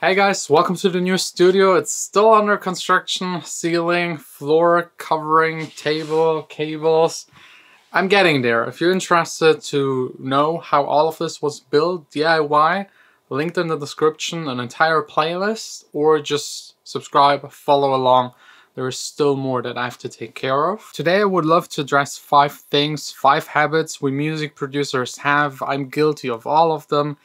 Hey guys, welcome to the new studio. It's still under construction. Ceiling, floor, covering, table, cables. I'm getting there. If you're interested to know how all of this was built DIY, linked in the description, an entire playlist, or just subscribe, follow along. There is still more that I have to take care of. Today I would love to address 5 things, 5 habits we music producers have. I'm guilty of all of them.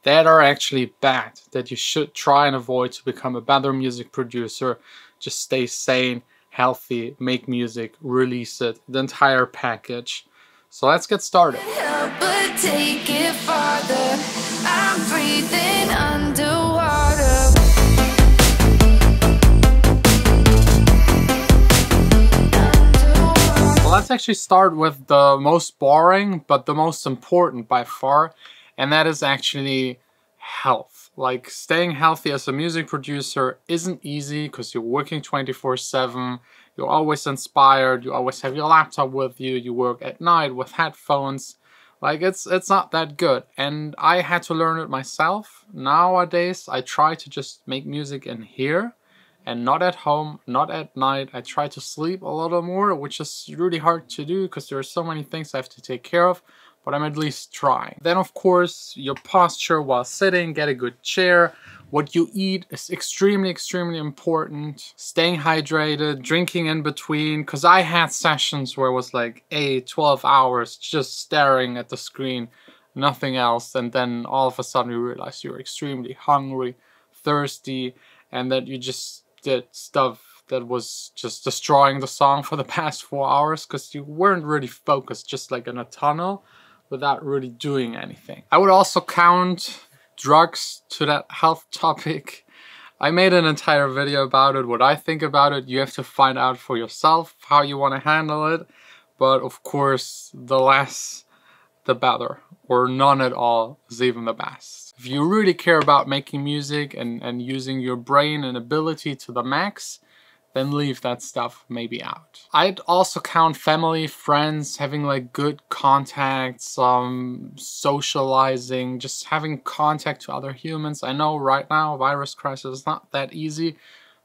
That are actually bad, that you should try and avoid to become a better music producer. Just stay sane, healthy, make music, release it, the entire package. So let's get started. Help but take it farther. I'm breathing underwater. So let's actually start with the most boring, but the most important by far. And that is actually health. Like, staying healthy as a music producer isn't easy because you're working 24/7, you're always inspired, you always have your laptop with you, you work at night with headphones. Like, it's not that good. And I had to learn it myself. Nowadays, I try to just make music in here and not at home, not at night. I try to sleep a little more, which is really hard to do because there are so many things I have to take care of. But I'm at least trying. Then of course, your posture while sitting, get a good chair. What you eat is extremely important. Staying hydrated, drinking in between. Because I had sessions where it was like 8, 12 hours just staring at the screen, nothing else. And then all of a sudden you realize you're extremely hungry, thirsty, and that you just did stuff that was just destroying the song for the past 4 hours because you weren't really focused, just like in a tunnel, without really doing anything. I would also count drugs to that health topic. I made an entire video about it, what I think about it. You have to find out for yourself how you want to handle it. But of course, the less, the better. Or none at all is even the best. If you really care about making music and using your brain and ability to the max, then leave that stuff maybe out. I'd also count family, friends, having like good contacts, socializing, just having contact to other humans. I know right now, virus crisis is not that easy,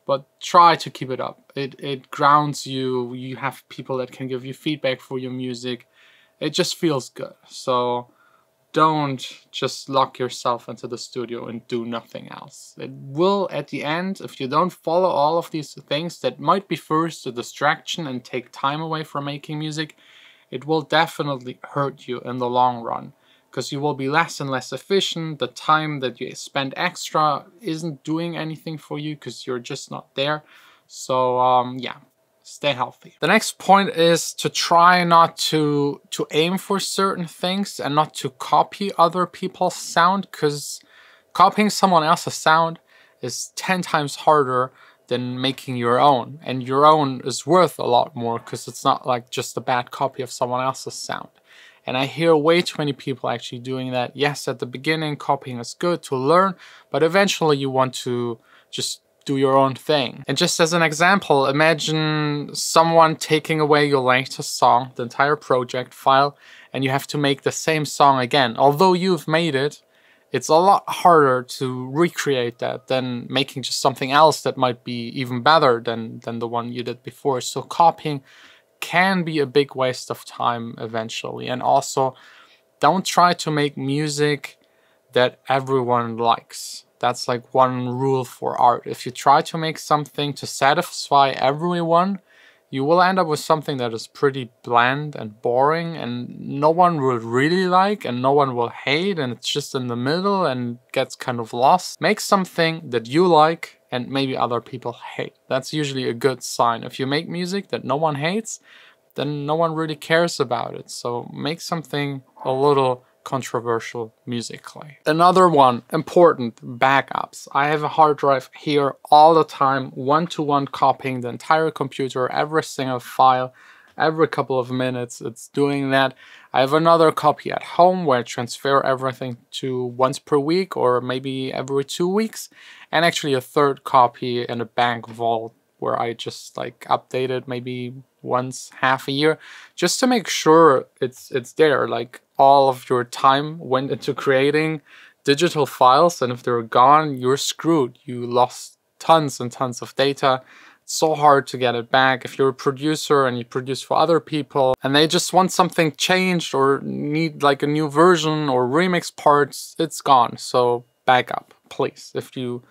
but try to keep it up. It grounds you, you have people that can give you feedback for your music. It just feels good. So don't just lock yourself into the studio and do nothing else. It will, at the end, if you don't follow all of these things that might be first a distraction and take time away from making music, it will definitely hurt you in the long run. Because you will be less and less efficient. The time that you spend extra isn't doing anything for you because you're just not there. So yeah. Stay healthy. The next point is to try not to aim for certain things and not to copy other people's sound, because copying someone else's sound is 10 times harder than making your own. And your own is worth a lot more because it's not like just a bad copy of someone else's sound. And I hear way too many people actually doing that. Yes, at the beginning, copying is good to learn, but eventually you want to just do your own thing. And just as an example, imagine someone taking away your latest song, the entire project file, and you have to make the same song again. Although you've made it, it's a lot harder to recreate that than making just something else that might be even better than the one you did before. So copying can be a big waste of time eventually. And also, don't try to make music that everyone likes. That's like one rule for art. If you try to make something to satisfy everyone, you will end up with something that is pretty bland and boring and no one will really like and no one will hate, and it's just in the middle and gets kind of lost. Make something that you like and maybe other people hate. That's usually a good sign. If you make music that no one hates, then no one really cares about it. So make something a little controversial musically. Another one, important, backups. I have a hard drive here all the time, one-to-one copying the entire computer, every single file, every couple of minutes it's doing that. I have another copy at home where I transfer everything to once per week or maybe every 2 weeks, and actually a third copy in a bank vault where I just like update it maybe once half a year, just to make sure it's there. Like, all of your time went into creating digital files, and if they're gone, you're screwed. You lost tons and tons of data. It's so hard to get it back. If you're a producer and you produce for other people and they just want something changed or need like a new version or remix parts, it's gone. So back up, please. If you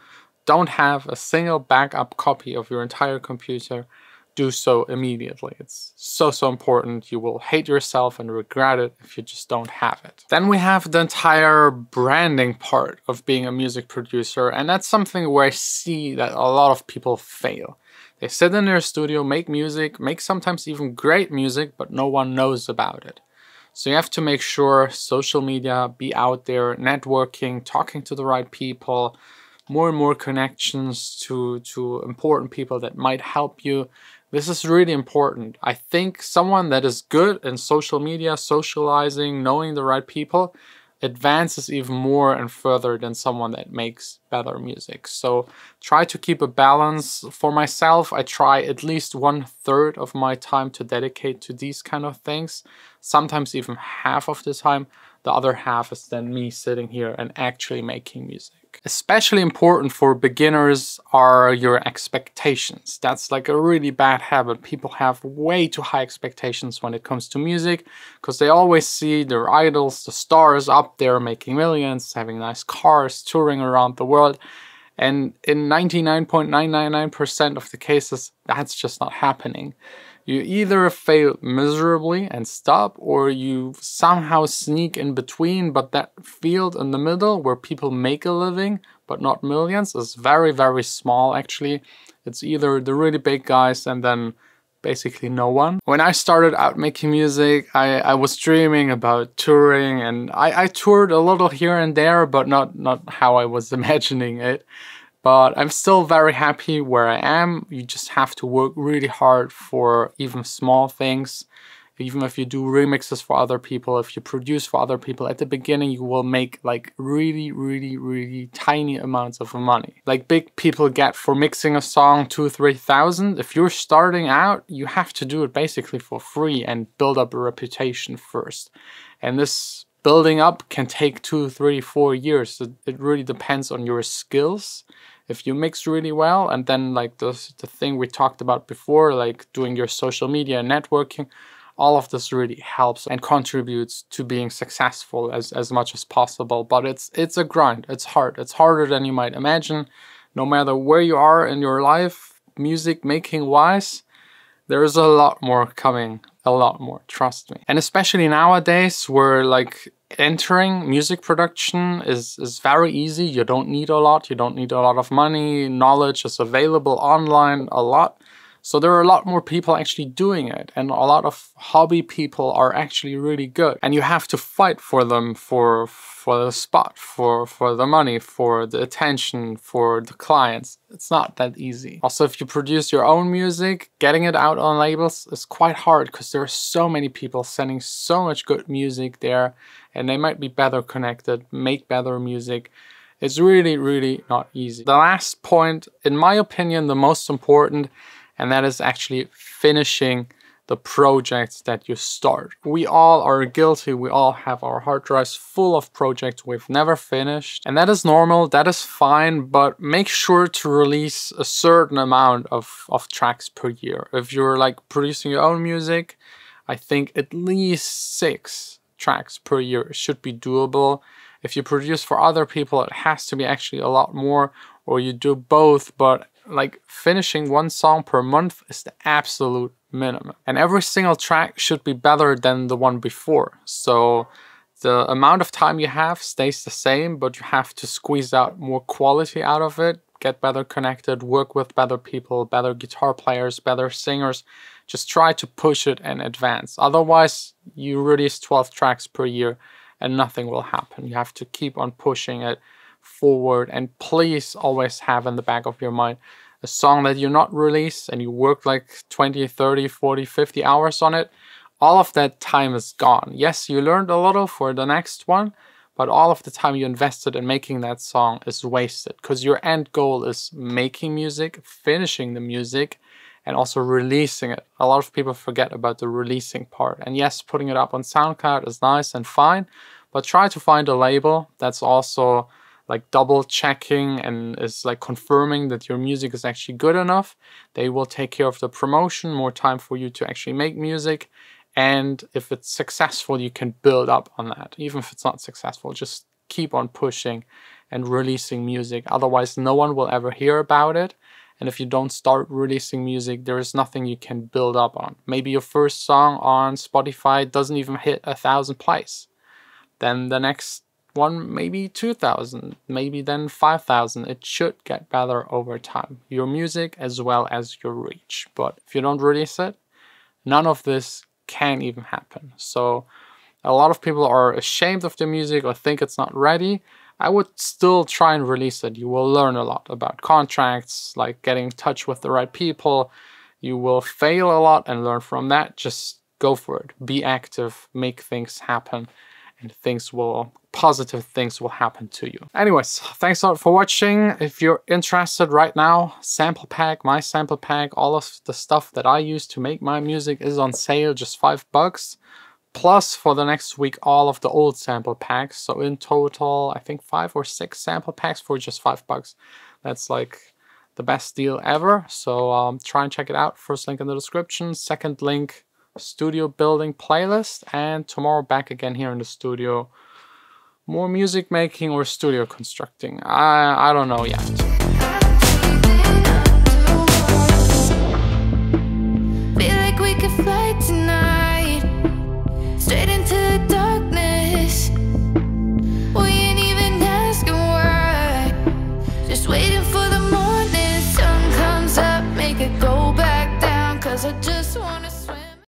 don't have a single backup copy of your entire computer, do so immediately. It's so important. You will hate yourself and regret it if you just don't have it. Then we have the entire branding part of being a music producer, and that's something where I see that a lot of people fail. They sit in their studio, make music, make sometimes even great music, but no one knows about it. So you have to make sure social media, be out there, networking, talking to the right people, more and more connections to important people that might help you. This is really important. I think someone that is good in social media, socializing, knowing the right people, advances even more and further than someone that makes better music. So try to keep a balance. For myself, I try at least 1/3 of my time to dedicate to these kind of things. Sometimes even half of the time. The other half is then me sitting here and actually making music. Especially important for beginners are your expectations. That's like a really bad habit. People have way too high expectations when it comes to music because they always see their idols, the stars up there making millions, having nice cars, touring around the world. And in 99.999% of the cases, that's just not happening. You either fail miserably and stop, or you somehow sneak in between, but that field in the middle where people make a living, but not millions, is very small actually. It's either the really big guys and then basically no one. When I started out making music, I was dreaming about touring, and I toured a little here and there, but not how I was imagining it. But I'm still very happy where I am. You just have to work really hard for even small things. Even if you do remixes for other people, if you produce for other people, at the beginning you will make like really tiny amounts of money. Like big people get for mixing a song 2,000-3,000. If you're starting out, you have to do it basically for free and build up a reputation first. And this building up can take 2, 3, 4 years. It really depends on your skills. If you mix really well, and then like the thing we talked about before, like doing your social media and networking, all of this really helps and contributes to being successful as much as possible. But it's a grind. It's hard. It's harder than you might imagine. No matter where you are in your life, music making wise, there's a lot more coming. A lot more, trust me. And especially nowadays, where like entering music production is very easy. You don't need a lot. You don't need a lot of money. Knowledge is available online a lot. So there are a lot more people actually doing it, and a lot of hobby people are actually really good. And you have to fight for them, for the spot, for the money, for the attention, for the clients. It's not that easy. Also, if you produce your own music, getting it out on labels is quite hard because there are so many people sending so much good music there, and they might be better connected, make better music. It's really not easy. The last point, in my opinion, the most important, and that is actually finishing the projects that you start. We all are guilty. We all have our hard drives full of projects we've never finished. And that is normal, that is fine, but make sure to release a certain amount of tracks per year. If you're like producing your own music, I think at least 6 tracks per year should be doable. If you produce for other people, it has to be actually a lot more, or you do both, but like finishing 1 song per month is the absolute minimum. And every single track should be better than the one before. So the amount of time you have stays the same, but you have to squeeze out more quality out of it, get better connected, work with better people, better guitar players, better singers. Just try to push it and advance. Otherwise, you release 12 tracks per year and nothing will happen. You have to keep on pushing it forward, and please always have in the back of your mind a song that you're not released and you work like 20, 30, 40, 50 hours on it. All of that time is gone. Yes, you learned a little for the next one, but all of the time you invested in making that song is wasted because your end goal is making music, finishing the music, and also releasing it. A lot of people forget about the releasing part. And yes, putting it up on SoundCloud is nice and fine, but try to find a label that's also like double checking and is like confirming that your music is actually good enough. They will take care of the promotion, more time for you to actually make music. And if it's successful, you can build up on that. Even if it's not successful, just keep on pushing and releasing music. Otherwise, no one will ever hear about it. And if you don't start releasing music, there is nothing you can build up on. Maybe your first song on Spotify doesn't even hit 1,000 plays. Then the next one, maybe 2,000, maybe then 5,000. It should get better over time. Your music as well as your reach. But if you don't release it, none of this can even happen. So a lot of people are ashamed of their music or think it's not ready. I would still try and release it. You will learn a lot about contracts, like getting in touch with the right people. You will fail a lot and learn from that. Just go for it. Be active, make things happen, and positive things will happen to you. Anyways, thanks a lot for watching. If you're interested right now, sample pack, my sample pack, all of the stuff that I use to make my music is on sale, just $5. Plus for the next week, all of the old sample packs. So in total, I think 5 or 6 sample packs for just $5. That's like the best deal ever. So try and check it out. First link in the description. Second link, studio building playlist. And tomorrow back again here in the studio. More music making or studio constructing. I don't know yet. Feel like we could fly tonight, straight into the dark.